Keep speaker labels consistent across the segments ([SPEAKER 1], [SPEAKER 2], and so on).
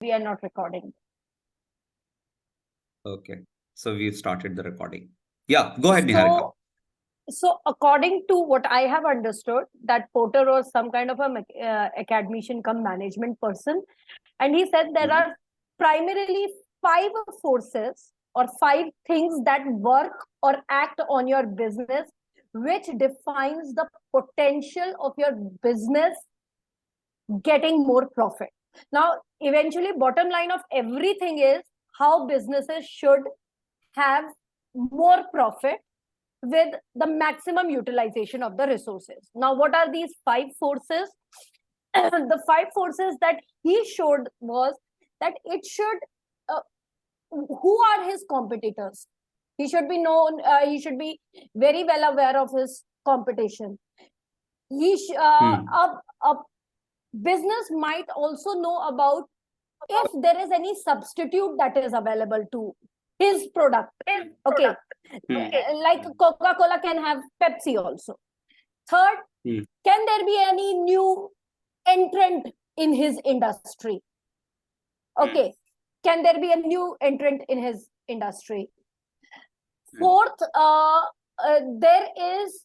[SPEAKER 1] We are not recording.
[SPEAKER 2] Okay, so we've started the recording. Yeah, go ahead, Niharika.
[SPEAKER 1] So according to what I have understood, that Porter was some kind of a academician come management person, and he said there are primarily 5 forces or 5 things that work or act on your business, which defines the potential of your business getting more profit. Now, eventually, bottom line of everything is how businesses should have more profit with the maximum utilization of the resources. Now, what are these 5 forces? The 5 forces that he showed was that it should, who are his competitors? He should be known, he should be very well aware of his competition. A business might also know about if there is any substitute that is available to his product. Okay. Like Coca-Cola can have Pepsi also. Third, can there be any new entrant in his industry? Okay. Can there be a new entrant in his industry? Fourth, there is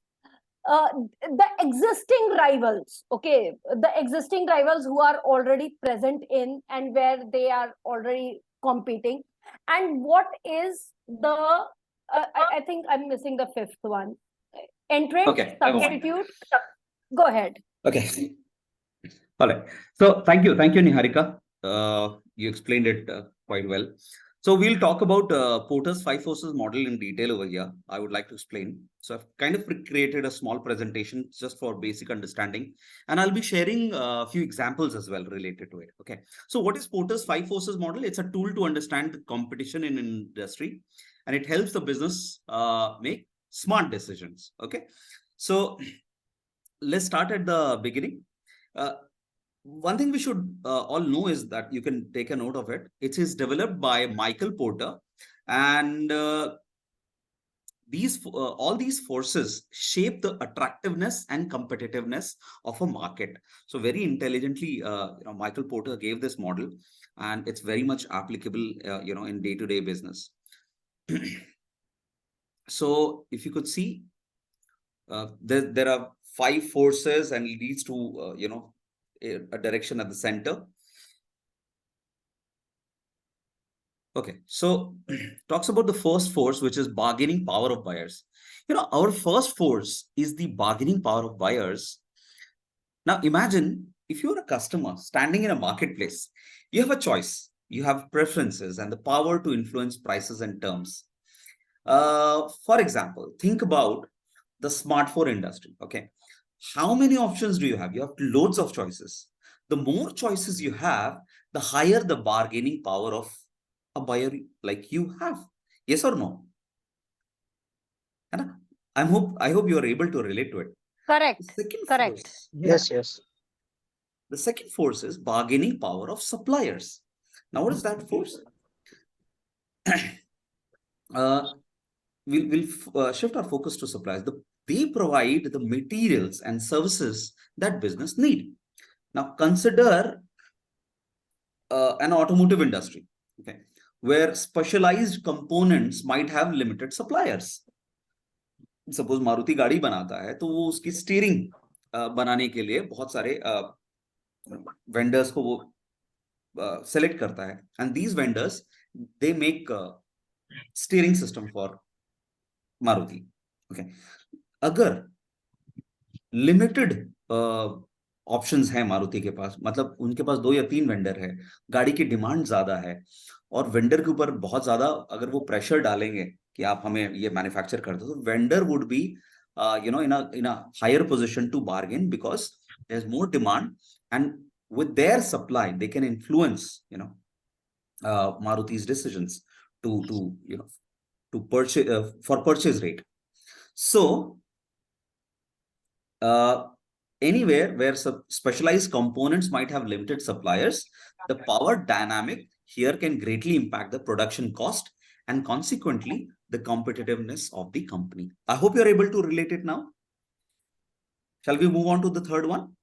[SPEAKER 1] the existing rivals. Okay, the existing rivals who are already present in and where they are already competing. And what is the I think I'm missing the 5th one. Entrant, substitute. Go ahead.
[SPEAKER 2] Okay. All right. So thank you, Niharika. You explained it quite well. So we'll talk about Porter's 5 forces model in detail over here. I would like to explain. So I've kind of created a small presentation just for basic understanding, and I'll be sharing a few examples as well related to it. Okay. So what is Porter's 5 forces model? It's a tool to understand the competition in an industry, and it helps the business make smart decisions. Okay. So let's start at the beginning. One thing we should all know is that you can take a note of it. It is developed by Michael Porter, and all these forces shape the attractiveness and competitiveness of a market. So very intelligently, Michael Porter gave this model, and it's very much applicable, in day-to-day business. So if you could see, there are 5 forces, and it leads to a direction at the center. Okay, so talks about the first force, which is bargaining power of buyers. Our first force is the bargaining power of buyers. Now imagine if you're a customer standing in a marketplace, you have a choice, you have preferences and the power to influence prices and terms. For example, think about the smartphone industry. Okay, how many options do you have? You have loads of choices. The more choices you have, the higher the bargaining power of a buyer like you have. Yes or no? I hope you are able to relate to it.
[SPEAKER 1] Correct.
[SPEAKER 2] Force,
[SPEAKER 3] yes.
[SPEAKER 2] The second force is bargaining power of suppliers. Now, what is that force? We'll shift our focus to suppliers. They provide the materials and services that business need. Now, consider an automotive industry, okay, where specialized components might have limited suppliers. Suppose Maruti गाड़ी बनाता है, तो वो उसकी steering बनाने के लिए बहुत सारे वेंडर्स को वो सेलेक्ट करता है, and these vendors they make steering system for Maruti. Okay, अगर लिमिटेड ऑप्शंस हैं मारुति के पास, मतलब उनके पास 2 या 3 वेंडर है, गाड़ी की डिमांड ज्यादा है और वेंडर के ऊपर बहुत ज्यादा अगर वो प्रेशर डालेंगे कि आप हमें ये मैन्युफैक्चर कर दो, तो vendor would be in a higher position to bargain because there's more demand, and with their supply they can influence Maruti's decisions to purchase for purchase rate. So anywhere where specialized components might have limited suppliers, the power dynamic here can greatly impact the production cost and consequently the competitiveness of the company. I hope you're able to relate it now. Shall we move on to the third one?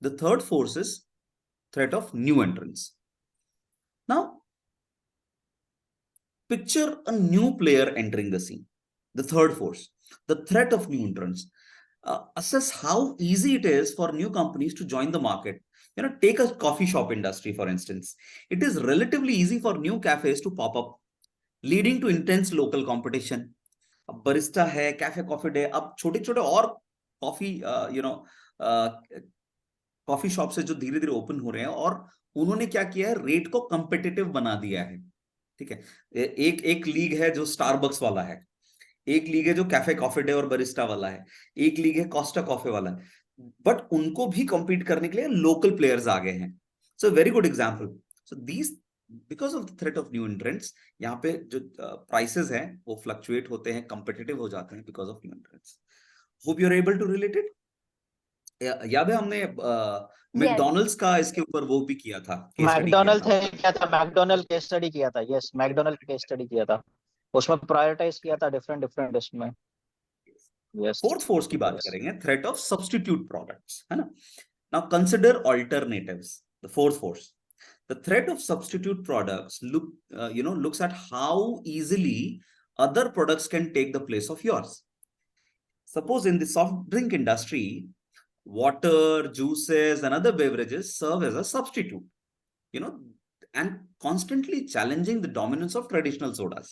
[SPEAKER 2] The third force is threat of new entrants. Now, picture a new player entering the scene. The third force, the threat of new entrants. Assess how easy it is for new companies to join the market. Take a coffee shop industry, for instance. It is relatively easy for new cafes to pop up, leading to intense local competition. अब barista है, cafe coffee day, अब छोटे छोटे और coffee coffee shop से जो धीरे धीरे ओपन हो रहे हैं, और उन्होंने क्या किया है, रेट को कंपेटिटिव बना दिया है। ठीक है, एक एक लीग है जो स्टारबक्स वाला है, एक लीग है जो कैफे कॉफी डे और बरिस्टा वाला है, एक लीग है कोस्टा कॉफी वाला है, बट उनको भी compete करने के लिए लोकल प्लेयर्स आ गए हैं। So very good example. So these because of the threat of new entrants, यहाँ पे जो प्राइसेस हैं वो फ्लक्चुएट होते हैं, कंपेटिटिव हो जाते हैं because of new entrants. Hope you are able to relate it. याद है हमने मैकडॉनल्ड्स का इसके ऊपर वो भी किया था, केस स्टडी किया था।
[SPEAKER 3] मैकडोनल्ड केस स्टडी किया था, यस, मैकडोनल्ड केस स्टडी किया था, उसमें प्रायोरिटाइज किया था डिफरेंट डिफरेंट इसमें। यस,
[SPEAKER 2] फोर्थ फोर्स की बात करेंगे, थ्रेट ऑफ सब्स्टिट्यूट प्रोडक्ट्स, है ना। Now consider alternatives, the fourth force. The threat of substitute products looks at how easily other products can take the place of yours. Suppose in the soft drink industry, water, juices, and other beverages serve as a substitute, and constantly challenging the dominance of traditional sodas.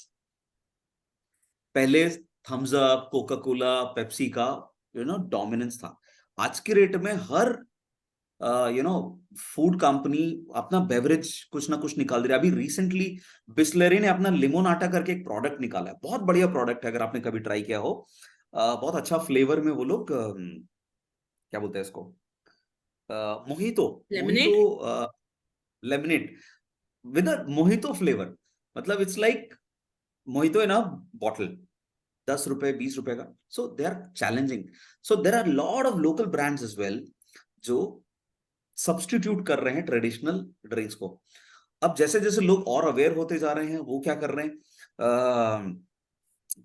[SPEAKER 2] पहले Thums Up, Coca Cola, Pepsi का dominance था। आज के rate में हर food company अपना beverage कुछ ना कुछ निकाल रही है। अभी रिसेंटली बिस्लरी ने अपना लिमोनाटा करके एक प्रोडक्ट निकाला है, बहुत बढ़िया प्रोडक्ट है, अगर आपने कभी ट्राई किया हो। बहुत अच्छा फ्लेवर में वो लोग क्या बोलते हैं इसको, mojito lemonade with a mojito flavour. मतलब it's like mojito in a bottle, 10 रुपए 20 रुपए का। So they are challenging. So there are lot of local brands as well जो सब्स्टिट्यूट कर रहे हैं ट्रेडिशनल ड्रिंक्स को। अब जैसे जैसे लोग और अवेयर होते जा रहे हैं, वो क्या कर रहे हैं,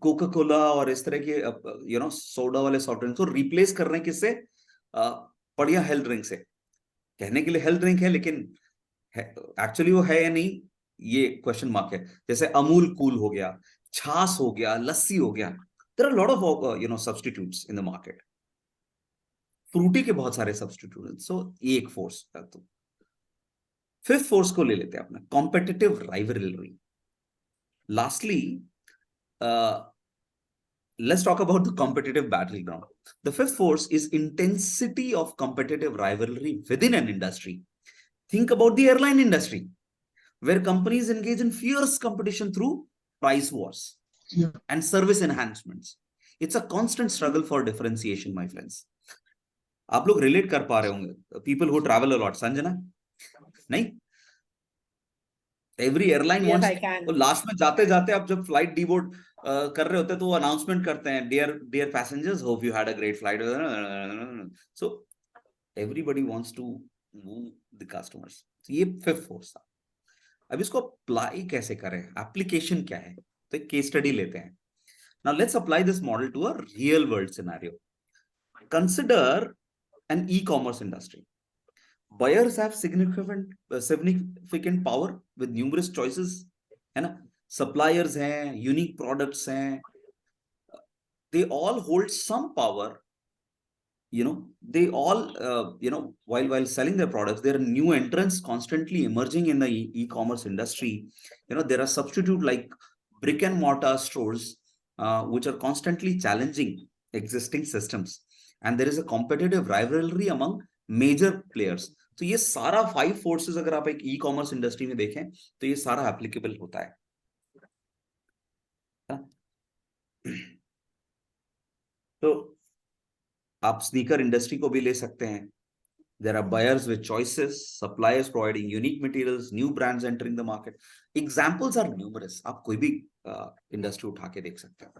[SPEAKER 2] कोका कोला और इस तरह के सोडा वाले सॉफ्ट ड्रिंक्स को रिप्लेस कर रहे हैं किससे, बढ़िया हेल्थ ड्रिंक से। कहने के लिए हेल्थ ड्रिंक है, लेकिन एक्चुअली वो है या नहीं, ये क्वेश्चन मार्क है। जैसे अमूल कूल हो गया, छाछ हो गया, लस्सी हो गया, there are lot of substitutes in the market. Frooti के बहुत सारे सब्स्टिट्यूट। सो ये एक फोर्स है। तो फिफ्थ फोर्स को ले लेते हैं अपना, competitive rivalry. Lastly let's talk about the competitive battleground. The fifth force is intensity of competitive rivalry within an industry. Think about the airline industry, where companies engage in fierce competition through price wars and service enhancements. It's a constant struggle for differentiation, my friends. आप लोग relate कर पा रहे होंगे, people who travel a lot, Sanjana? नहीं? Every airline wants, last में जाते जाते आप जब फ्लाइट डीबोर्ड कर रहे होते हैं तो वो अनाउंसमेंट करते हैं, dear passengers, hope you had a great flight. So everybody wants to move the customers. ये फिफ्थ फोर्स था। अब इसको अप्लाई कैसे करें, एप्लीकेशन क्या है, तो एक केस स्टडी लेते हैं। Now let's apply this model to a real world scenario. Consider an e-commerce industry. Buyers have significant power with numerous choices, है ना। Suppliers हैं, unique products हैं, they all hold some power. They all while selling their products, there are new entrants constantly emerging in the e-commerce industry. There are substitute like brick and mortar stores which are constantly challenging existing systems, and there is a competitive rivalry among major players. तो ये सारा 5 forces अगर आप एक e commerce industry में देखें तो ये सारा एप्लीकेबल होता है। तो आप स्नीकर इंडस्ट्री को भी ले सकते हैं। There are buyers with choices, suppliers providing unique materials, new brands entering the market. Examples are numerous, आप कोई भी इंडस्ट्री उठा के देख सकते हैं।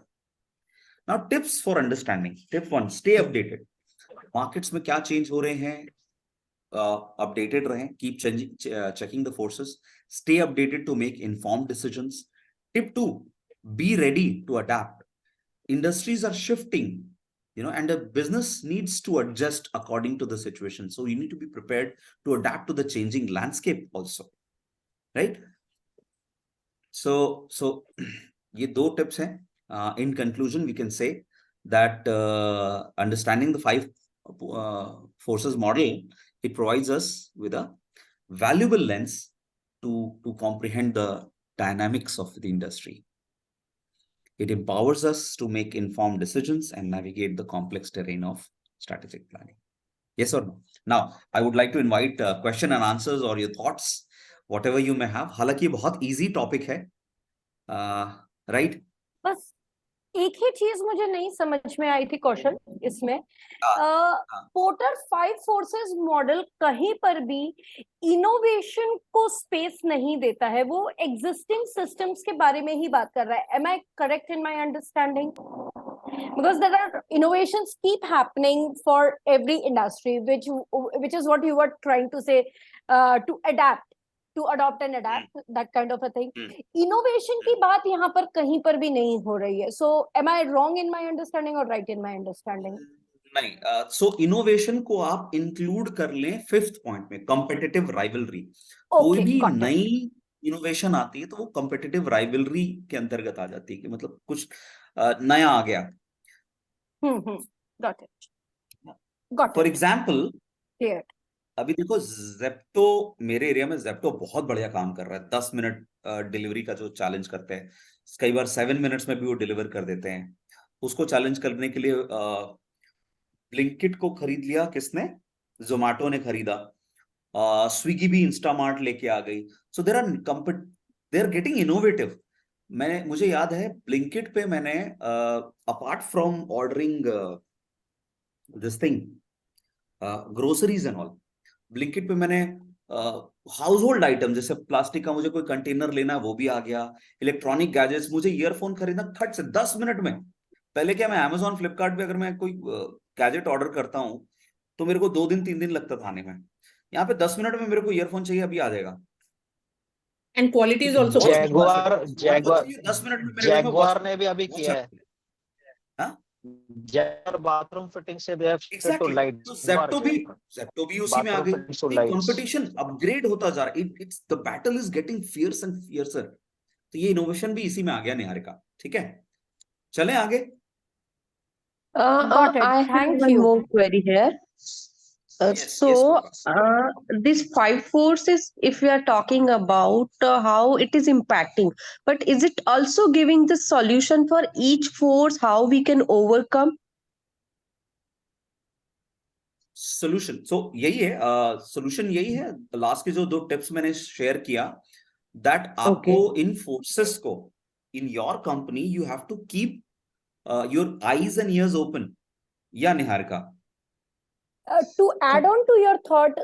[SPEAKER 2] Now tips for understanding. Tip 1, stay updated. Markets में क्या चेंज हो रहे हैं, updated रहें, keep checking the forces, stay updated to make informed decisions. Tip 2, be ready to adapt. Industries are shifting, and a business needs to adjust according to the situation. So you need to be prepared to adapt to the changing landscape also, right? So ये दो tips हैं. In conclusion, we can say that understanding the five forces model, it provides us with a valuable lens to comprehend the dynamics of the industry. It empowers us to make informed decisions and navigate the complex terrain of strategic planning. Yes or no? Now, I would like to invite question and answers or your thoughts, whatever you may have. हालांकि ये बहुत easy topic है, right?
[SPEAKER 1] बस एक ही चीज मुझे नहीं समझ में आई थी कौशल इसमें, पोर्टर 5 फोर्सेस मॉडल कहीं पर भी इनोवेशन को स्पेस नहीं देता है, वो एग्जिस्टिंग सिस्टम्स के बारे में ही बात कर रहा है. Am I correct in my understanding? Because there are innovations keep happening for every industry, which is what you were trying to say, to adopt and adapt, that kind of a thing. Innovation की बात यहाँ पर कहीं पर भी नहीं हो रही है. So am I wrong in my understanding or right in my understanding?
[SPEAKER 2] नहीं, सो इनोवेशन को आप इंक्लूड कर लें फिफ्थ पॉइंट में, कॉम्पिटिटिव राइवलरी. कोई भी नई इनोवेशन आती है तो वो कॉम्पिटिटिव राइवलरी के अंतर्गत आ जाती है, कि मतलब कुछ नया आ गया.
[SPEAKER 1] Got it.
[SPEAKER 2] For example,
[SPEAKER 1] Clear.
[SPEAKER 2] अभी देखो जेप्टो, मेरे एरिया में जेप्टो बहुत बढ़िया काम कर रहा है. 10 मिनट डिलीवरी का जो चैलेंज करते हैं, कई बार 7 मिनट्स में भी वो डिलीवर कर देते हैं. उसको चैलेंज करने के लिए ब्लिंकिट को खरीद लिया किसने? जोमैटो ने खरीदा. स्विगी भी इंस्टामार्ट लेके आ गई. सो दे आर गेटिंग इनोवेटिव. मुझे याद है ब्लिंकिट पे मैंने apart from ordering this thing, groceries and all, Blinkit पे मैंने हाउस होल्ड आइटम, जैसे प्लास्टिक का मुझे कोई कंटेनर लेना है वो भी आ गया. इलेक्ट्रॉनिक गैजेट्स, मुझे ईयरफोन खरीदना खट से 10 मिनट में. पहले क्या, मैं अमेजोन फ्लिपकार्ट पे अगर मैं कोई गैजेट ऑर्डर करता हूँ तो मेरे को 2 दिन 3 दिन लगता था आने में. यहाँ पे 10 मिनट में मेरे को ईयरफोन चाहिए, अभी आ जाएगा.
[SPEAKER 4] And quality is also good.
[SPEAKER 3] Jaguar
[SPEAKER 2] 10 minute में मेरे घर में
[SPEAKER 3] जैगवार ने भी अभी किया है.
[SPEAKER 2] हाँ,
[SPEAKER 3] जैगवार बाथरूम फिटिंग से भी है to light.
[SPEAKER 2] तो जेप्टो भी उसी में आ गई. कंपटीशन अपग्रेड होता जा रहा है. It's the battle is getting fierce and fiercer. तो ये इनोवेशन भी इसी में आ गया निहारिका. ठीक है, चलें आगे.
[SPEAKER 1] Got it.
[SPEAKER 4] I have
[SPEAKER 1] Thank
[SPEAKER 4] one
[SPEAKER 1] you.
[SPEAKER 4] more query here.
[SPEAKER 2] Yes, yes,
[SPEAKER 4] These 5 forces, if we are talking about how it is impacting, but is it also giving the solution for each force, how we can overcome?
[SPEAKER 2] Solution, so यही है. Solution यही है. Last के जो 2 tips मैंने share किया, that आपको इन फोर्सेस को, in your company, you have to keep your eyes and ears open. या Niharika?
[SPEAKER 1] To add on to your thought,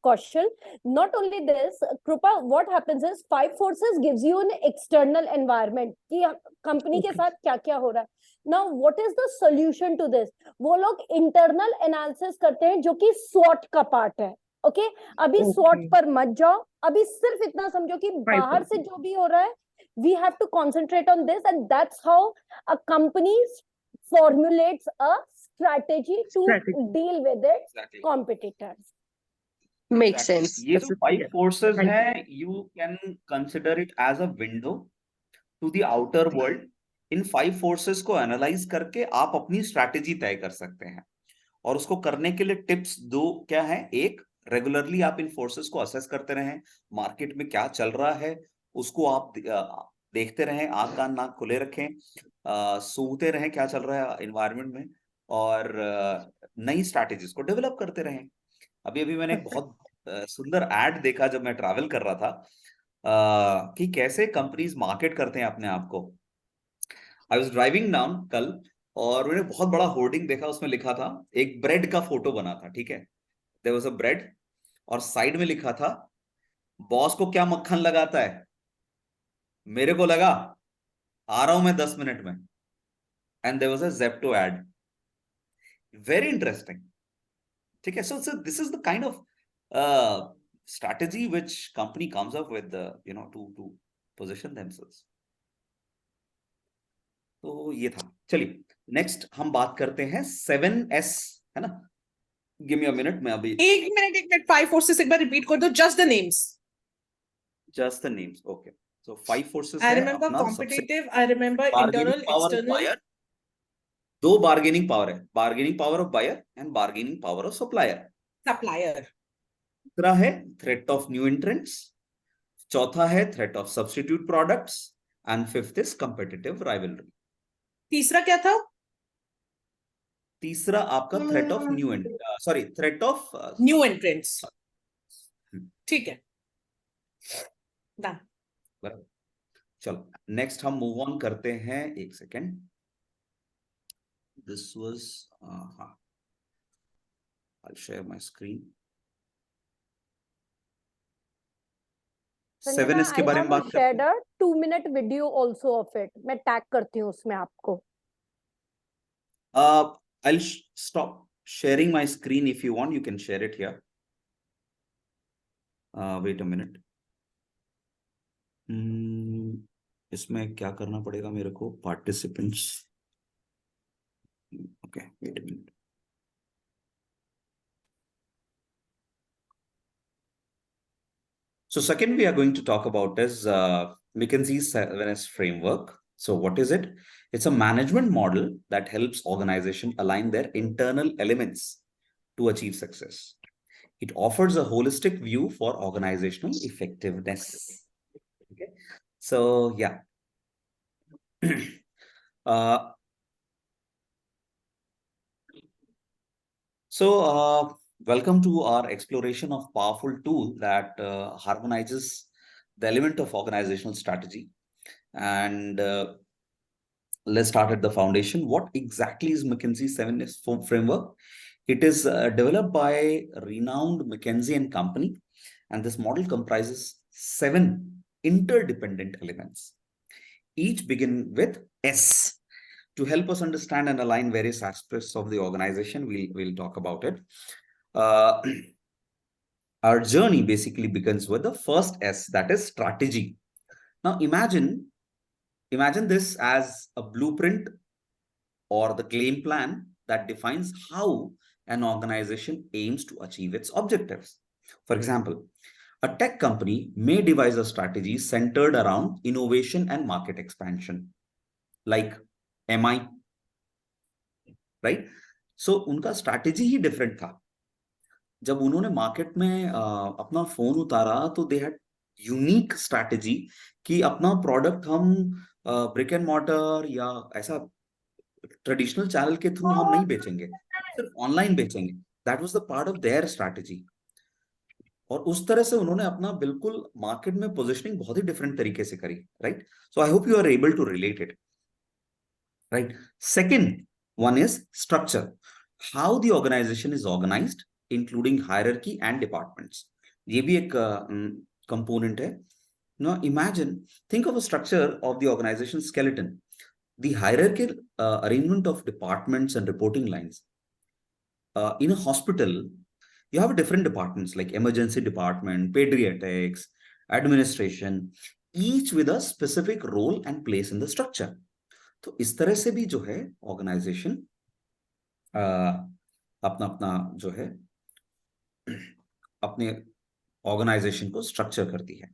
[SPEAKER 1] Kaushal, not only this, Krupa, what happens is 5 forces gives you an external environment कि company के साथ क्या क्या हो रहा है. Now what is the solution to this? वो लोग internal analysis करते हैं जो कि SWOT का पार्ट है. ओके, अभी SWOT पर मत जाओ, अभी सिर्फ इतना समझो कि बाहर से जो भी हो रहा है, we have to concentrate on this, and that's how a company formulates a strategy to deal with its competitors.
[SPEAKER 4] Makes sense.
[SPEAKER 2] ये जो 5 forces हैं, you can consider it as a window to the outer world. In 5 forces को analyse करके आप अपनी strategy तय कर सकते हैं. और उसको करने के लिए टिप्स 2 क्या है? एक, रेगुलरली आप इन फोर्सेस को असेस करते रहें. मार्केट में क्या चल रहा है उसको आप देखते रहें, आंख कान नाक खुले रखें, सूंघते रहें क्या चल रहा है एनवायरनमेंट में, और नई स्ट्रैटेजीज को डेवलप करते रहें. अभी मैंने एक बहुत सुंदर एड देखा जब मैं ट्रैवल कर रहा था, कि कैसे कंपनीज मार्केट करते हैं अपने आप को. आई वाज ड्राइविंग डाउन कल, और मैंने बहुत बड़ा होर्डिंग देखा. उसमें लिखा था, एक ब्रेड का फोटो बना था. ठीक है, देयर वाज अ ब्रेड, और साइड में लिखा था, बॉस को क्या मक्खन लगाता है? मेरे को लगा, आ रहा हूं मैं 10 मिनट में. And there was a Zepto ad. Very interesting. ठीक है, so this is the kind of strategy which company comes up with, to position themselves. तो ये था. चलिए, नेक्स्ट हम बात करते हैं 7S, है ना? गिव मी अ मिनट, मैं अभी
[SPEAKER 5] एक मिनट 5 फोर्सेस एक बार रिपीट कर दो, just the names.
[SPEAKER 2] Just the names. Okay, so 5 forces
[SPEAKER 5] आई
[SPEAKER 2] है
[SPEAKER 5] रिमेम्बर
[SPEAKER 2] अपना. सबसे
[SPEAKER 5] competitive, I remember
[SPEAKER 2] bargaining
[SPEAKER 5] internal,
[SPEAKER 2] power of
[SPEAKER 5] external.
[SPEAKER 2] Buyer. दो बार्गेनिंग पावर है, bargaining power of buyer and bargaining power of supplier.
[SPEAKER 5] Supplier.
[SPEAKER 2] दूसरा है threat of new entrants. चौथा है threat of substitute products. And fifth is competitive rivalry.
[SPEAKER 5] तीसरा क्या था?
[SPEAKER 2] तीसरा आपका threat of new sorry threat of
[SPEAKER 5] new entrants. ठीक है, डन.
[SPEAKER 2] चलो नेक्स्ट हम मूव ऑन करते हैं. एक सेकेंड, दिस वाज हाँ, I'll share my screen. 7S के बारे में बात करते हैं.
[SPEAKER 1] shared a 2-minute video also of it. मैं टैग करती हूँ उसमें आपको.
[SPEAKER 2] I'll stop sharing my screen. If you want, you can share it here. Wait a minute. इसमें क्या करना पड़ेगा मेरे को? Participants. Okay, wait a minute. So second we are going to talk about is McKinsey's 7S framework. So what is it? It's a management model that helps organization align their internal elements to achieve success. It offers a holistic view for organizational effectiveness. Okay. So yeah. Welcome to our exploration of powerful tool that harmonizes the element of organizational strategy. And let's start at the foundation. What exactly is McKinsey 7S framework? It is developed by renowned McKinsey and Company, and this model comprises 7 interdependent elements. Each begin with S. To help us understand and align various aspects of the organization, we'll talk about it. Our journey basically begins with the first S, that is strategy. Now imagine this as a blueprint or the claim plan that defines how an organization aims to achieve its objectives. For example, a tech company may devise a strategy centered around innovation and market expansion, like MI, right? So उनका strategy ही different था. जब उन्होंने market में अपना phone उतारा तो they had unique strategy कि अपना प्रोडक्ट हम ब्रिक एंड मॉर्टर या ऐसा ट्रेडिशनल चैनल के थ्रू हम नहीं बेचेंगे, सिर्फ ऑनलाइन बेचेंगे. That was the part of their strategy. और उस तरह से उन्होंने अपना बिल्कुल मार्केट में पोजीशनिंग बहुत ही डिफरेंट तरीके से करी, right? So I hope you are able to relate it, right? Second one is structure. How the organisation is organised, including hierarchy and departments. ये भी एक component है. Now imagine, think of a structure of the organization skeleton. The hierarchical arrangement of departments and reporting lines. In a hospital, you have different departments like emergency department, pediatrics, administration, each with a specific role and place in the structure. तो इस तरह से भी जो है organization अपना जो है अपने ऑर्गेनाइजेशन को स्ट्रक्चर करती है.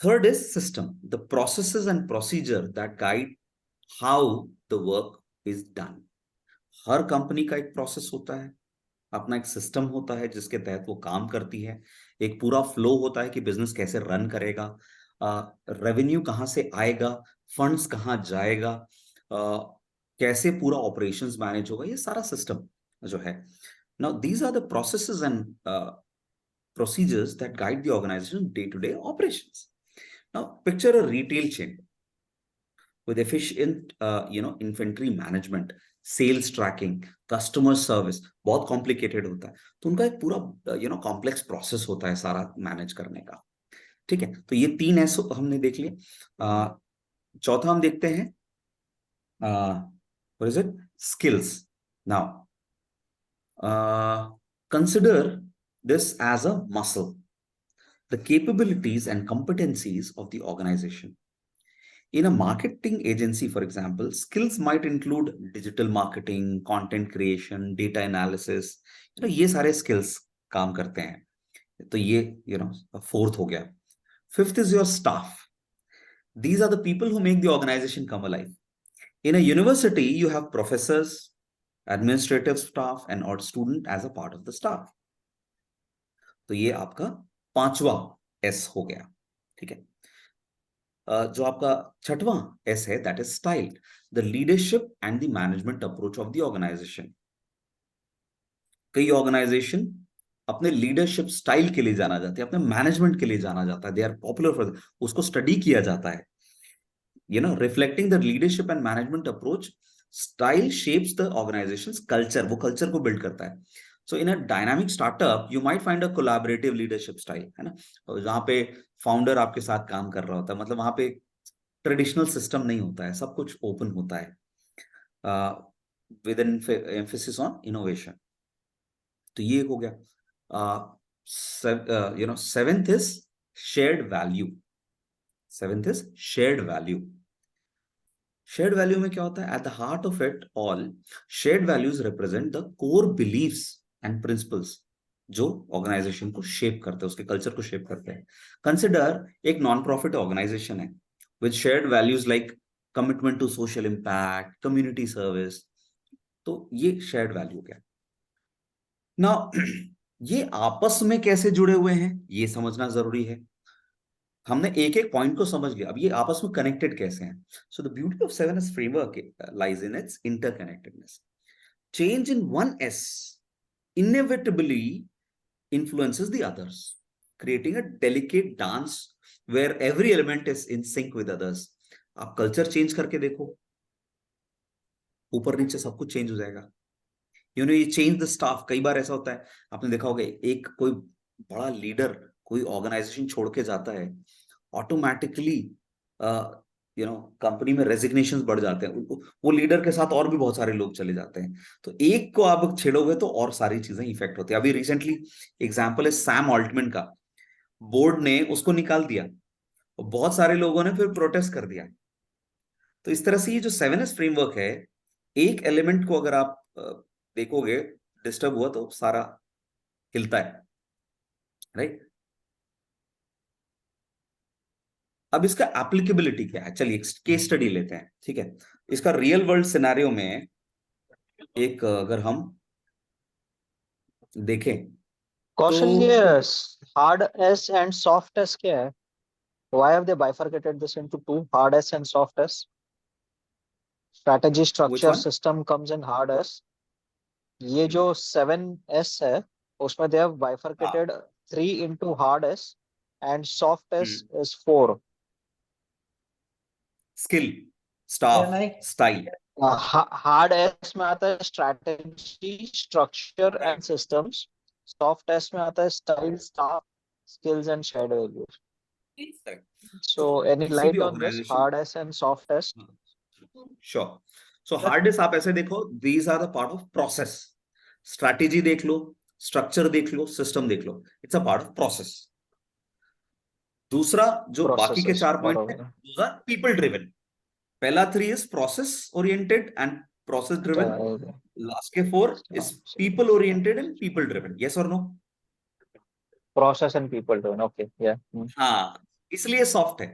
[SPEAKER 2] Third is system, the processes and procedure that guide how the work is done. Her company का एक प्रोसेस होता है, अपना एक सिस्टम होता है जिसके तहत वो काम करती है. एक पूरा फ्लो होता है कि बिजनेस कैसे रन करेगा, रेवेन्यू कहाँ से आएगा, फंड्स कहाँ जाएगा, कैसे पूरा ऑपरेशंस मैनेज होगा, ये सारा सिस्टम जो है. Now, these are the processes and procedures that guide the organization's day-to-day operations. Now, picture a retail chain with efficient, inventory management, sales tracking, customer service. बहुत complicated होता है, तो उनका एक पूरा complex process होता है सारा manage करने का. ठीक है, तो ये 3 ऐसे हमने देख लिए. चौथा हम देखते हैं, what is it? Skills. Now, consider this as a muscle, the capabilities and competencies of the organization. In a marketing agency, for example, skills might include digital marketing, content creation, data analysis. ये सारे skills काम करते हैं. तो ये fourth हो गया. Fifth is your staff. These are the people who make the organization come alive. In a university, you have professors, administrative staff, and odd student as a part of the staff. तो ये आपका पांचवा S हो गया. ठीक है. जो आपका छठवां S है, that is style, the leadership and the management approach of the organization. कई ऑर्गेनाइजेशन अपने लीडरशिप स्टाइल के लिए जाना जाता है, अपने मैनेजमेंट के लिए जाना जाता है. दे आर पॉपुलर फॉर, उसको स्टडी किया जाता है. Reflecting the leadership and management approach, style shapes the organisation's culture, वो कल्चर को बिल्ड करता है. So in a dynamic startup you might find a collaborative leadership style, है ना, जहां पे फाउंडर आपके साथ काम कर रहा होता है. मतलब वहां पे ट्रेडिशनल सिस्टम नहीं होता है, सब कुछ ओपन होता है, with an emphasis on innovation. तो ये हो गया. Seventh is shared value. Seventh is shared value. Shared value में क्या होता है? At the heart of it all, shared values represent the core beliefs and principles जो ऑर्गेनाइजेशन को शेप करते हैं, उसके कल्चर को शेप करते हैं. कंसिडर एक नॉन प्रॉफिट ऑर्गेनाइजेशन है with shared values like commitment to social impact, community service. तो ये शेयर्ड वैल्यू क्या है ना. ये आपस में कैसे जुड़े हुए हैं ये समझना जरूरी है. हमने एक एक पॉइंट को समझ लिया, अब ये आपस में कनेक्टेड कैसे हैं. So the beauty of 7S framework lies in its interconnectedness. Change in one S inevitably influences the others, creating a delicate dance where every element is in sync with others. आप culture change करके देखो, ऊपर नीचे सब कुछ change हो जाएगा. ये चेंज द स्टाफ. कई बार ऐसा होता है, आपने देखा होगा, एक कोई बड़ा लीडर कोई ऑर्गेनाइजेशन छोड़ के जाता है, ऑटोमेटिकली कंपनी में रेजिग्नेशंस बढ़ जाते हैं. वो लीडर के साथ और भी बहुत सारे लोग चले जाते हैं. तो एक को आप छेड़ोगे तो और सारी चीजें इफेक्ट होती है. अभी रिसेंटली एग्जांपल है सैम ऑल्टमैन का. बोर्ड ने उसको निकाल दिया और बहुत सारे लोगों ने फिर प्रोटेस्ट कर दिया. तो इस तरह से ये जो 7S फ्रेमवर्क है, एक एलिमेंट को अगर आप देखोगे डिस्टर्ब हुआ तो सारा हिलता है, राइट. अब इसका एप्लीकेबिलिटी क्या है? चलिए केस स्टडी लेते हैं. ठीक है, इसका रियल वर्ल्ड सिनेरियो में एक अगर हम देखें
[SPEAKER 3] कौशल, ये hard S and soft S क्या है? Why have they bifurcated this into two, hard S and soft S? Strategy, structure, system comes in hard S. ये जो 7S है उसमें they have bifurcated 3 into hard S and soft S is 4.
[SPEAKER 2] Skill, staff, style.
[SPEAKER 3] Hard S में आता है strategy, structure and systems. Soft S में आता है style, staff, skills and shared values. So any light on this hard S and soft S?
[SPEAKER 2] Sure. So hard S आप ऐसे देखो, these are the part of process. Strategy देख लो, structure देख लो, system देख लो. It's a part of process. दूसरा जो बाकी के 4 पॉइंट है, those are people driven. पहला 3 is process oriented and process driven. Last के 4 is people oriented and people driven. Yes or no?
[SPEAKER 3] Process and people driven. Okay, yeah.
[SPEAKER 2] हाँ, इसलिए soft है,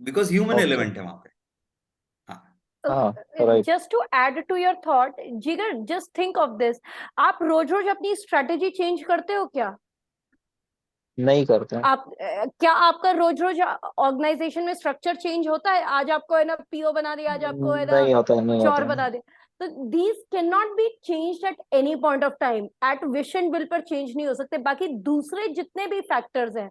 [SPEAKER 2] बिकॉज ह्यूमन एलिमेंट है वहां पे.
[SPEAKER 1] Just to add to your thought, जिगर, just think of this. आप रोज रोज अपनी स्ट्रेटेजी चेंज करते हो क्या?
[SPEAKER 3] नहीं करते.
[SPEAKER 1] आप क्या आपका रोज रोज ऑर्गेनाइजेशन में स्ट्रक्चर चेंज होता है? आज आपको है ना पीओ बना दिया, आज आपको है ना कुछ और बना दिया. तो these cannot be changed at any point of time. At wish and will पर चेंज नहीं हो सकते. बाकी दूसरे जितने भी फैक्टर्स हैं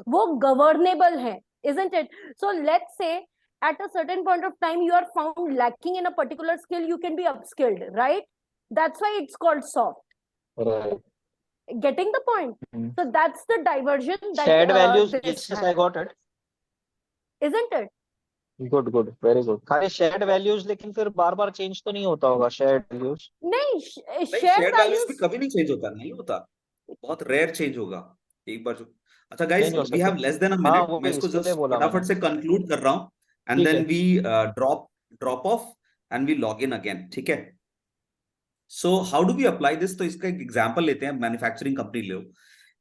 [SPEAKER 1] वो गवर्नेबल है, isn't it? So let's say at a certain point of time you are found lacking in a particular skill, you can be upskilled, right? That's why it's called soft.
[SPEAKER 3] Right.
[SPEAKER 1] Getting the point? So that's the diversion that
[SPEAKER 3] shared values. Yes, I got it.
[SPEAKER 1] Isn't it?
[SPEAKER 3] Good, very good. खाली shared values, लेकिन फिर बार-बार change तो नहीं होता होगा shared values?
[SPEAKER 1] नहीं,
[SPEAKER 2] shared values भी कभी नहीं चेंज होता, नहीं होता, बहुत रेयर चेंज होगा एक बार जो. अच्छा guys, we have less than a minute. मैं इसको जस्ट फटाफट से कंक्लूड कर रहा हूं. and then
[SPEAKER 3] है.
[SPEAKER 2] we drop off and we log in again. ठीक है. So how do we apply this? तो इसका एक एग्जांपल लेते हैं, manufacturing company low.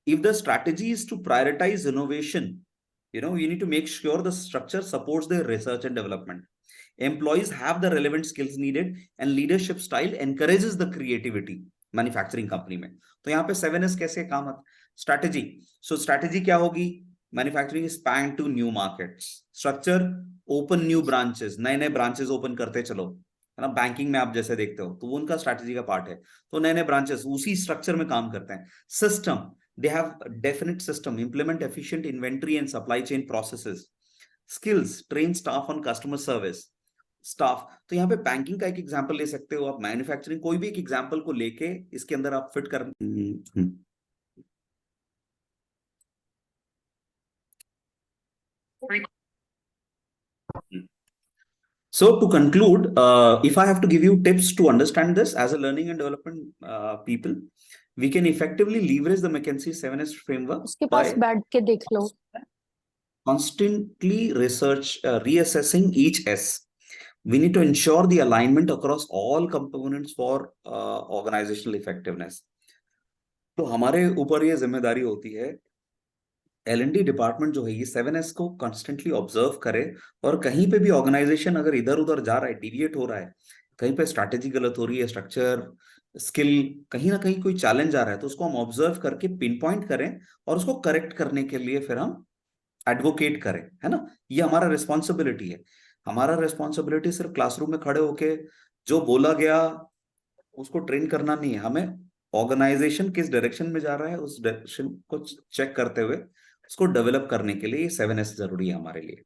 [SPEAKER 2] If the strategy is to prioritize innovation, you need to make sure the structure supports the research and development. Employees have the relevant skills needed and leadership style encourages the creativity. Manufacturing company में तो यहाँ पे 7S कैसे काम strategy. सो strategy क्या होगी? Manufacturing span to new markets. Structure open new branches, नए नए ब्रांचेस ओपन करते चलो, है ना. बैंकिंग में आप जैसे देखते हो तो वो उनका स्ट्रैटेजी का पार्ट है. तो नए नए ब्रांचेस उसी स्ट्रक्चर में काम करते हैं. System, they have a definite system, implement efficient inventory and supply chain processes. Skills, train staff on customer service. Staff, तो यहाँ पे बैंकिंग का एक एग्जांपल ले सकते हो आप, मैन्युफैक्चरिंग, कोई भी एक एग्जांपल को लेके इसके अंदर आप फिट कर. So to conclude, if I have to give you tips to understand this as a learning and development people, we can effectively leverage the McKinsey 7S framework
[SPEAKER 1] उसके पास
[SPEAKER 2] by
[SPEAKER 1] बैठ के देख लो.
[SPEAKER 2] constantly reassessing each S. We need to ensure the alignment across all components for organizational effectiveness. तो हमारे ऊपर ये जिम्मेदारी होती है, L&D डिपार्टमेंट जो है ये 7S को कॉन्स्टेंटली ऑब्जर्व करे, और कहीं पे भी ऑर्गेनाइजेशन अगर इधर उधर जा रहा है, डिविएट हो रहा है, कहीं पे स्ट्रैटेजी गलत हो रही है, स्ट्रक्चर, स्किल, कहीं ना कहीं कोई चैलेंज आ रहा है, तो उसको हम ऑब्जर्व करके पिन पॉइंट करें और उसको करेक्ट करने के लिए फिर हम एडवोकेट करें, है ना. ये हमारा रिस्पॉन्सिबिलिटी है. हमारा रिस्पॉन्सिबिलिटी सिर्फ क्लासरूम में खड़े होके जो बोला गया उसको ट्रेन करना नहीं है. हमें ऑर्गेनाइजेशन किस डायरेक्शन में जा रहा है उस डायरेक्शन को चेक करते हुए उसको डेवलप करने के लिए 7S जरूरी है हमारे लिए.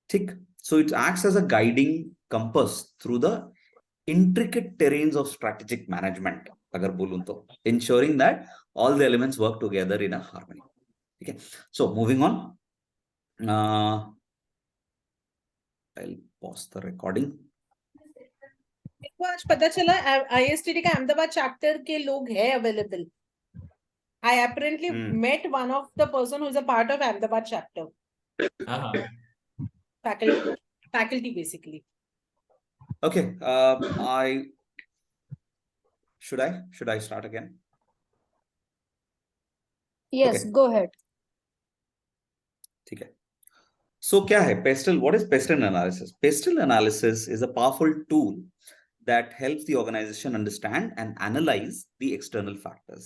[SPEAKER 2] ठीक. So it acts as a guiding compass through the intricate terrains of strategic management, अगर बोलूं तो, ensuring that all the elements work together in a harmony. ठीक है. So moving on, I'll pause the recording.
[SPEAKER 5] देखो आज पता चला ISTD का अहमदाबाद चैप्टर के लोग है available. I apparently met one of the person who is a part of Ahmedabad chapter. Faculty basically.
[SPEAKER 2] Okay. Should I start again?
[SPEAKER 1] Yes,
[SPEAKER 2] Okay.
[SPEAKER 1] go ahead.
[SPEAKER 2] ठीक है. So क्या है pestle? What is pestle analysis? Pestle analysis is a powerful tool that helps the organization understand and analyze the external factors.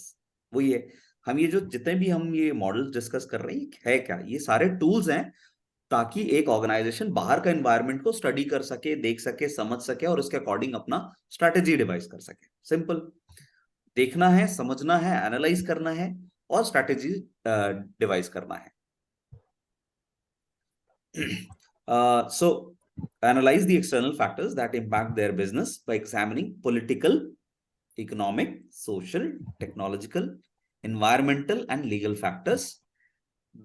[SPEAKER 2] वो ये हम ये जो जितने भी हम ये मॉडल्स डिस्कस कर रहे हैं है क्या, ये सारे टूल्स हैं ताकि एक ऑर्गेनाइजेशन बाहर का एनवायरनमेंट को स्टडी कर सके, देख सके, समझ सके और उसके अकॉर्डिंग अपना स्ट्रेटेजी डिवाइस कर सके. सिंपल. देखना है, समझना है, एनालाइज करना है और स्ट्रेटेजी डिवाइस करना है. So analyze the external factors that impact their business by examining political, economic, social, technological, environmental and legal factors.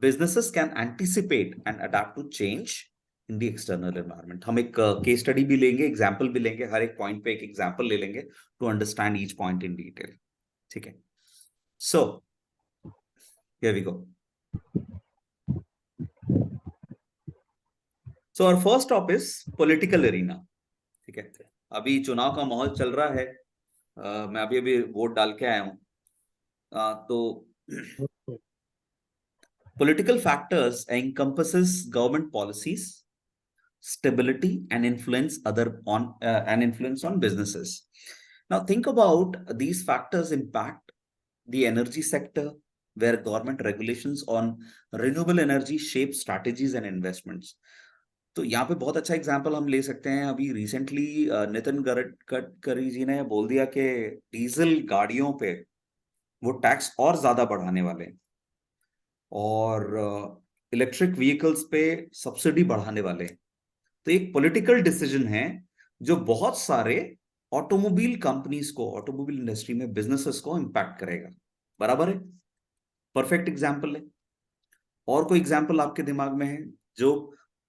[SPEAKER 2] Businesses can anticipate and adapt to change in the external environment. हम एक case study भी लेंगे, example भी लेंगे, हर एक point पे एक example ले लेंगे to understand each point in detail. ठीक है. So here we go. So our first stop is political arena. ठीक है. अभी चुनाव का माहौल चल रहा है. मैं अभी वोट डाल के आया हूँ. तो political factors encompasses government policies, stability and influence on businesses. Now think about these factors impact the energy sector, where government regulations on renewable energy shape strategies and investments. तो यहाँ पे बहुत अच्छा एग्जांपल हम ले सकते हैं. अभी रिसेंटली नितिन गडकरी जी ने बोल दिया कि डीजल गाड़ियों पे वो टैक्स और ज्यादा बढ़ाने वाले हैं और इलेक्ट्रिक व्हीकल्स पे सब्सिडी बढ़ाने वाले हैं. तो एक पॉलिटिकल डिसीजन है जो बहुत सारे ऑटोमोबाइल कंपनीज को, ऑटोमोबाइल इंडस्ट्री में बिजनेसेस को इंपैक्ट करेगा. बराबर है. परफेक्ट एग्जांपल है. और कोई एग्जांपल आपके दिमाग में है जो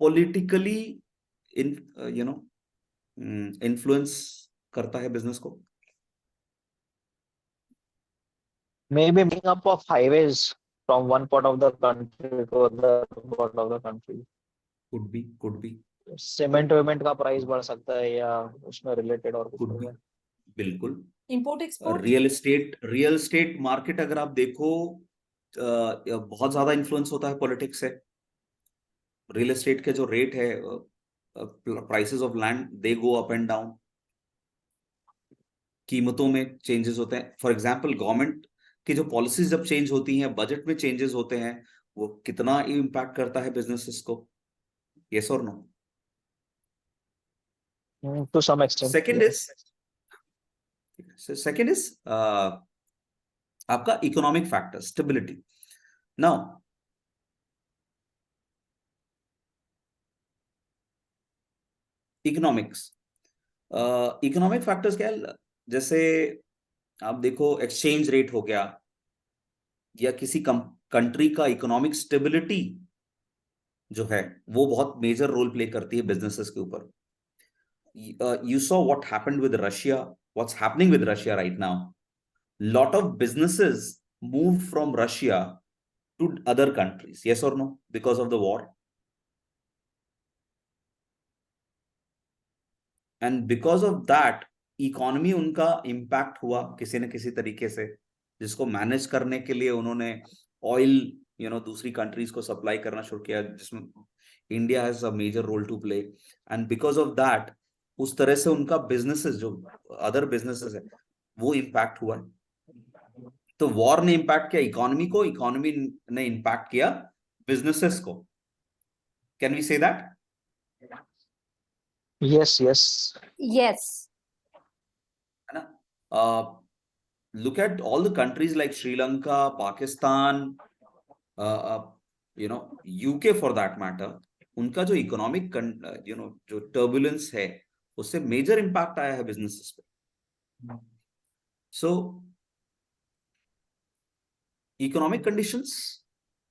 [SPEAKER 2] पॉलिटिकली इन्फ्लुएंस करता है बिजनेस को?
[SPEAKER 3] Maybe making up of highways from one part of the country to other part of the country.
[SPEAKER 2] could be
[SPEAKER 3] cement वेमेंट का प्राइस बढ़ सकता है या उसमें रिलेटेड और कुछ
[SPEAKER 2] could be
[SPEAKER 3] होगा।
[SPEAKER 2] बिल्कुल।
[SPEAKER 5] Import export
[SPEAKER 2] real estate market अगर आप देखो, बहुत ज्यादा इन्फ्लुएंस होता है पॉलिटिक्स से। रियल एस्टेट के जो रेट है, prices of land they go up and down, कीमतों में चेंजेस होते हैं। फॉर एग्जांपल गवर्नमेंट की जो पॉलिसीज जब चेंज होती हैं, बजट में चेंजेस होते हैं, वो कितना इम्पैक्ट करता है बिजनेसेस को, यस और no?
[SPEAKER 3] To some extent.
[SPEAKER 2] Second is आपका economic factor, stability. Now economic factors क्या है? जैसे आप देखो एक्सचेंज रेट हो गया, या किसी कंट्री का इकोनॉमिक स्टेबिलिटी जो है वो बहुत मेजर रोल प्ले करती है बिजनेसेस के ऊपर। You saw what happened with Russia, what's happening with Russia right now. Lot of businesses moved from Russia to other countries, yes or no, because of the war. And because of that, economy उनका impact हुआ किसी न किसी तरीके से, जिसको manage करने के लिए उन्होंने ऑयल दूसरी कंट्रीज को सप्लाई करना शुरू किया, जिसमें India has a major role to play. And because of that उस तरह से उनका बिजनेसेस, जो अदर बिजनेसेस है, वो इम्पैक्ट हुआ। तो वॉर ने इम्पैक्ट किया इकोनॉमी को, इकोनॉमी ने इम्पैक्ट किया बिजनेसेस को। Can we say that?
[SPEAKER 3] Yes yes
[SPEAKER 1] Yes.
[SPEAKER 2] है ना? Look at all the countries like Sri Lanka, Pakistan, UK for that matter. उनका जो इकोनॉमिक जो टर्बुलेंस है, उससे मेजर इम्पैक्ट आया है बिजनेसेस पे। सो economic conditions,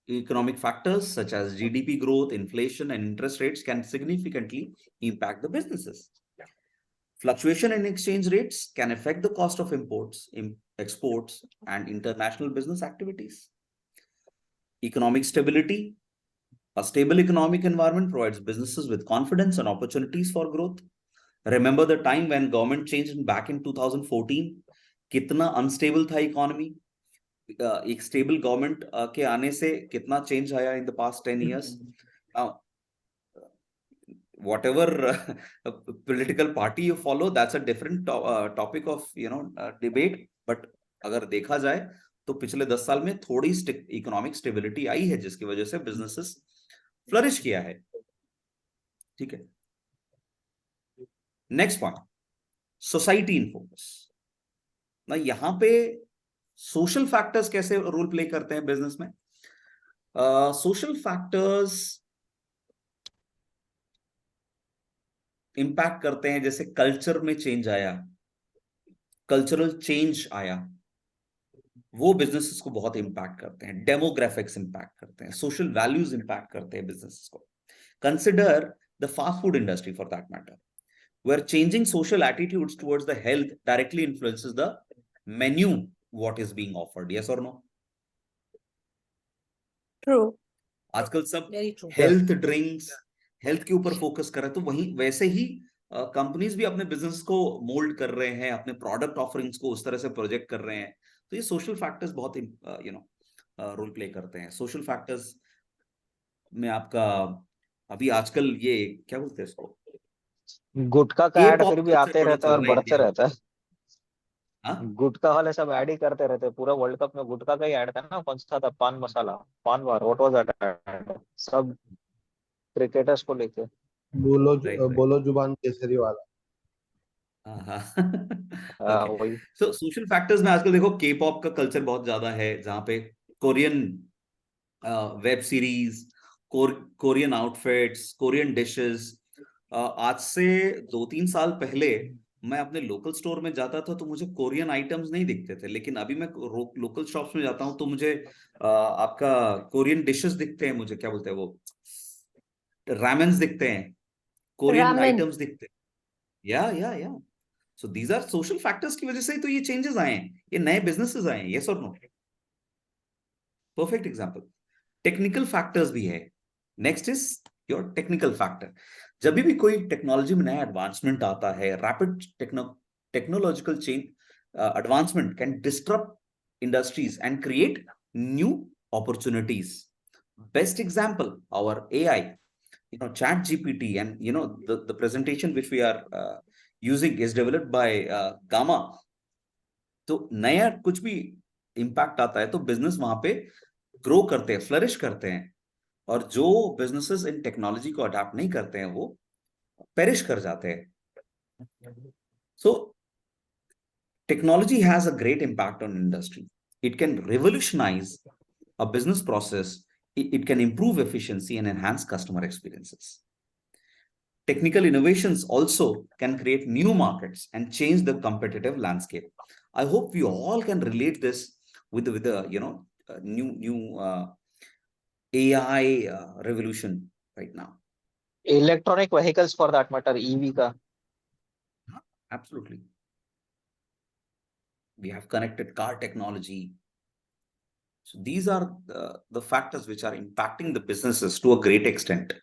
[SPEAKER 2] economic factors such as GDP growth, inflation, and interest rates can significantly impact the businesses. Fluctuation in exchange rates can affect the cost of imports, exports, and international business activities. Economic stability. A stable economic environment provides businesses with confidence and opportunities for growth. Remember the time when government changed back in 2014? कितना unstable था economy? एक stable government के आने से कितना change आया in the past 10 years. Now, whatever political party you follow, that's a different topic of debate. But अगर देखा जाए तो पिछले 10 साल में थोड़ी इकोनॉमिक स्टेबिलिटी आई है, जिसकी वजह से बिजनेसेस फ्लरिश किया है। ठीक है। Next point, society in focus. ना यहाँ पे सोशल फैक्टर्स कैसे रोल प्ले करते हैं बिजनेस में? सोशल फैक्टर्स इंपैक्ट करते हैं, जैसे कल्चर में चेंज आया, कल्चरल चेंज आया, वो बिजनेसेस को बहुत इंपैक्ट करते हैं। डेमोग्राफिक्स इंपैक्ट करते हैं, सोशल वैल्यूज इंपैक्ट करते हैं बिजनेसेस को। Consider the fast food industry for that matter, where changing social attitudes towards the health directly influences the menu what is being offered, yes or no?
[SPEAKER 1] True.
[SPEAKER 2] आजकल सब
[SPEAKER 5] Very true.
[SPEAKER 2] Health drinks, health के ऊपर focus कर रहे हैं, तो वहीं वैसे ही कंपनीज भी अपने बिजनेस को मोल्ड कर रहे हैं, अपने प्रोडक्ट ऑफरिंग्स को उस तरह से प्रोजेक्ट कर रहे हैं। तो ये सोशल फैक्टर्स बहुत रोल प्ले करते हैं। सोशल फैक्टर्स में आपका अभी आजकल ये क्या बोलते हैं इसको,
[SPEAKER 3] गुटखा का ऐड फिर
[SPEAKER 2] K-pop
[SPEAKER 3] भी
[SPEAKER 2] कल्चर
[SPEAKER 3] आते
[SPEAKER 2] बड़ा
[SPEAKER 3] रहता है
[SPEAKER 2] चल
[SPEAKER 3] और
[SPEAKER 2] रहा है
[SPEAKER 3] बढ़ते
[SPEAKER 2] इंडिया में।
[SPEAKER 3] रहता है।
[SPEAKER 2] हाँ?
[SPEAKER 3] गुटखा वाले सब ऐड ही करते रहते हैं। पूरा वर्ल्ड कप में गुटखा का ही ऐड था ना, कौन सा था, पान मसाला, पान बार, व्हाट वाज दैट ऐड, सब क्रिकेटर्स को लेके।
[SPEAKER 2] राइट।
[SPEAKER 6] बोलो जुबान केसरी वाला।
[SPEAKER 3] हाँ,
[SPEAKER 2] ओके।
[SPEAKER 3] वही।
[SPEAKER 2] सो सोशल फैक्टर्स में आजकल देखो के पॉप का कल्चर बहुत ज्यादा है, जहां पे Korean web series, Korean outfits, Korean dishes. आज से 2-3 साल पहले मैं अपने लोकल स्टोर में जाता था तो मुझे कोरियन आइटम्स नहीं दिखते थे, लेकिन अभी मैं लोकल शॉप्स में जाता हूँ तो मुझे आपका कोरियन डिशेस दिखते हैं। मुझे क्या बोलते हैं वो, रामेन्स दिखते हैं, कोरियन
[SPEAKER 1] Ramen.
[SPEAKER 2] आइटम्स दिखते हैं। या so these are social factors की वजह से ही तो ये चेंजेस आए हैं, ये नए बिजनेसेस आए हैं, यस और no? Perfect example. Technical factors भी है। Next is your technical factor. जब भी कोई टेक्नोलॉजी में नया एडवांसमेंट आता है, rapid technological change advancement can disrupt industries and create new opportunities. Best example, our AI, chat GPT, and the presentation which we are using is developed by Gamma. तो नया कुछ भी इम्पैक्ट आता है तो बिजनेस वहां पे ग्रो करते हैं, फ्लरिश करते हैं, और जो बिजनेसेस इन टेक्नोलॉजी को अडॉप्ट नहीं करते हैं वो पेरिश कर जाते हैं. सो technology has a great impact on industry. It can revolutionize a business process. It can improve efficiency and enhance customer experiences. Technical innovations also can create new markets and change the competitive landscape. I hope we all can relate this with the new AI revolution right now.
[SPEAKER 3] Electronic vehicles for that matter, EV ka.
[SPEAKER 2] Absolutely. We have connected car technology. So these are the factors which are impacting the businesses to a great extent.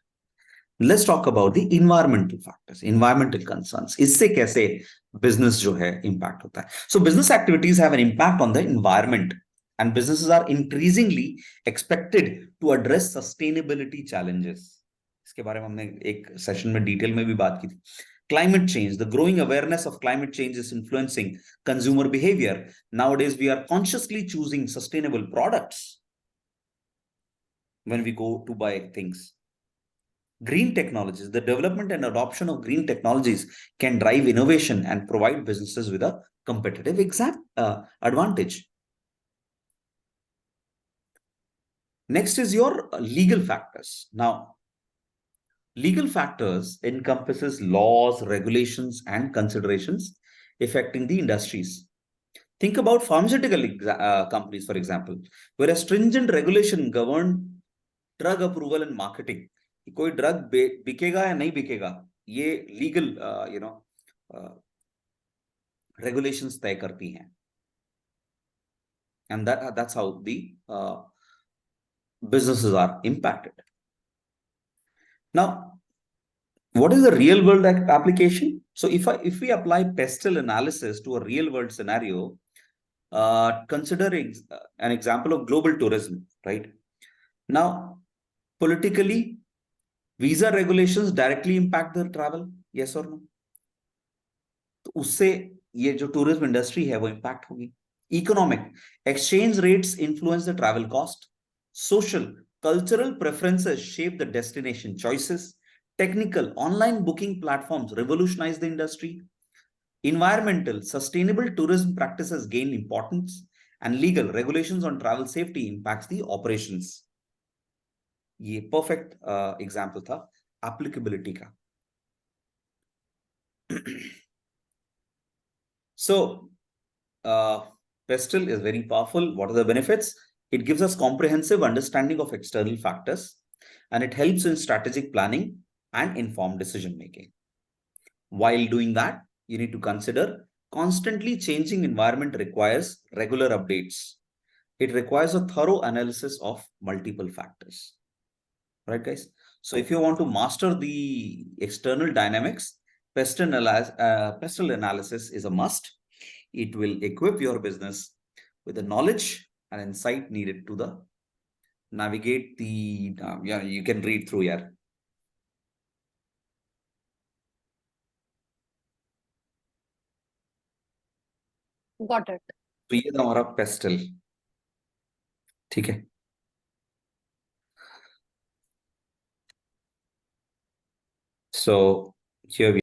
[SPEAKER 2] Let's talk about the environmental factors, environmental concerns. इससे कैसे business जो है impact होता है? So business activities have an impact on the environment, and businesses are increasingly expected to address sustainability challenges. इसके बारे में हमने एक सेशन में डिटेल में भी बात की थी. Climate change, the growing awareness of climate change is influencing consumer behavior. Nowadays, we are consciously choosing sustainable products when we go to buy things. Green technologies, the development and adoption of green technologies can drive innovation and provide businesses with a competitive advantage. Next is your legal factors. Now, legal factors encompasses laws, regulations, and considerations affecting the industries. Think about pharmaceutical companies, for example, where a stringent regulation govern drug approval and marketing. कोई drug बिकेगा या नहीं बिकेगा, ये legal regulations तय करती हैं. And that's how the businesses are impacted. Now, what is the real world application? So if we apply pestle analysis to a real world scenario, considering an example of global tourism, right? Now, politically, visa regulations directly impact the travel, yes or no? तो उससे ये जो tourism industry है वो impact होगी. Economic, exchange rates influence the travel cost. Social, cultural preferences shape the destination choices. Technical, online booking platforms revolutionize the industry. Environmental, sustainable tourism practices gain importance, and legal regulations on travel safety impacts the operations. ये perfect example था applicability का. So, pestle is very powerful. What are the benefits? It gives us comprehensive understanding of external factors, and it helps in strategic planning and informed decision making. While doing that, you need to consider constantly changing environment requires regular updates. It requires a thorough analysis of multiple factors. Right, guys? So if you want to master the external dynamics, pestle analysis is a must. It will equip your business with the knowledge and insight needed to navigate the, you can read through here.
[SPEAKER 1] Got it.
[SPEAKER 2] तो ये था हमारा pastel. ठीक है. So here we